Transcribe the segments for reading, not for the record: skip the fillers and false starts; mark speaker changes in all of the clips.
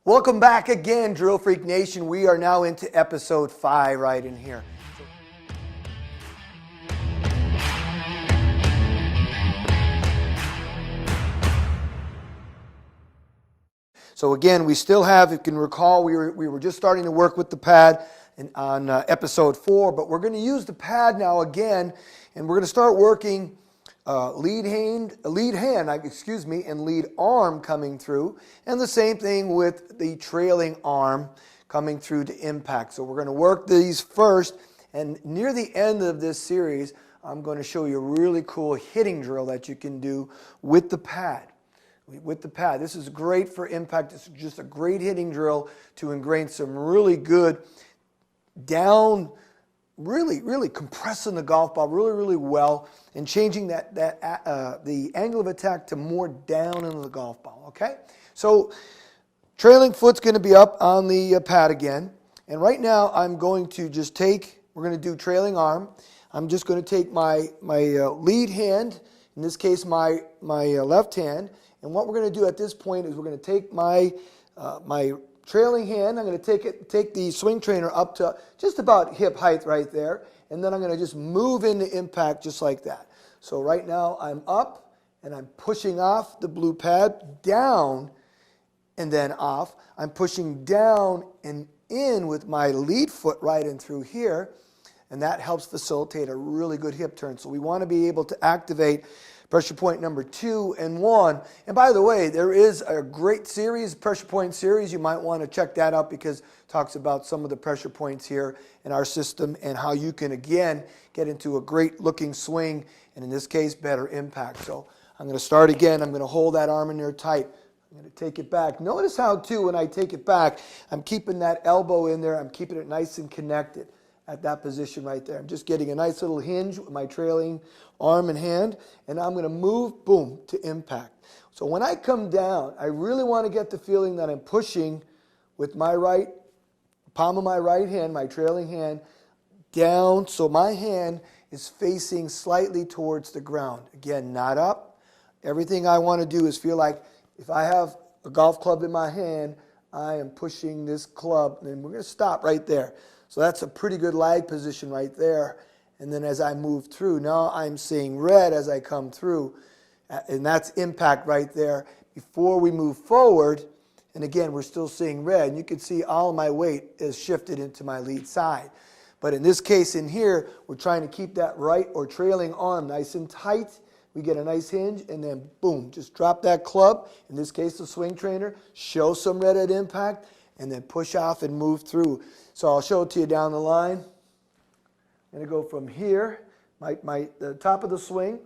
Speaker 1: Welcome back again, Drill Freak Nation. We are now into episode 5 right in here. So again, we still have, if you can recall, we were just starting to work with the pad on episode 4, but we're going to use the pad now again, and we're going to start working lead hand, and lead arm coming through, and the same thing with the trailing arm coming through to impact. So we're going to work these first, and near the end of this series, I'm going to show you a really cool hitting drill that you can do with the pad. This is great for impact. It's just a great hitting drill to ingrain some really good down, really compressing the golf ball really well and changing the angle of attack to more down into the golf ball, okay? So trailing foot's going to be up on the pad again. And right now I'm going to just we're going to do trailing arm. I'm just going to take my lead hand, in this case my left hand, and what we're going to do at this point is we're going to take my trailing hand. I'm going to take the swing trainer up to just about hip height right there, and then I'm going to just move into impact just like that. So right now I'm up and I'm pushing off the blue pad, down and then off. I'm pushing down and in with my lead foot right in through here, and that helps facilitate a really good hip turn. So we want to be able to activate pressure point number 2 and 1. And by the way, there is a great series, pressure point series. You might want to check that out because it talks about some of the pressure points here in our system and how you can, again, get into a great looking swing and, in this case, better impact. So I'm going to start again. I'm going to hold that arm in there tight. I'm going to take it back. Notice how, too, when I take it back, I'm keeping that elbow in there. I'm keeping it nice and connected at that position right there. I'm just getting a nice little hinge with my trailing arm and hand, and I'm going to move, boom, to impact. So when I come down, I really want to get the feeling that I'm pushing with my palm of my right hand, my trailing hand, down, so my hand is facing slightly towards the ground. Again, not up. Everything I want to do is feel like if I have a golf club in my hand, I am pushing this club, and we're going to stop right there. So that's a pretty good lag position right there. And then as I move through, now I'm seeing red as I come through. And that's impact right there. Before we move forward, and again, we're still seeing red. And you can see all of my weight is shifted into my lead side. But in this case in here, we're trying to keep that right or trailing arm nice and tight. We get a nice hinge, and then boom, just drop that club. In this case, the swing trainer. Show some red at impact, and then push off and move through. So I'll show it to you down the line. I'm going to go from here, the top of the swing.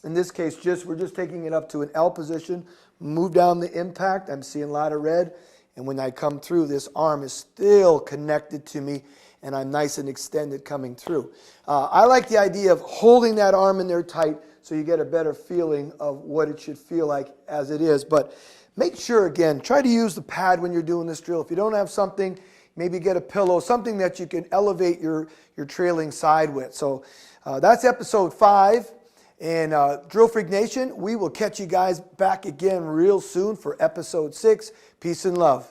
Speaker 1: In this case, we're just taking it up to an L position. Move down the impact. I'm seeing a lot of red. And when I come through, this arm is still connected to me, and I'm nice and extended coming through. I like the idea of holding that arm in there tight so you get a better feeling of what it should feel like as it is. But make sure, again, try to use the pad when you're doing this drill. If you don't have something, maybe get a pillow, something that you can elevate your trailing side with. So that's episode 5. And Drill Freak Nation, we will catch you guys back again real soon for episode 6. Peace and love.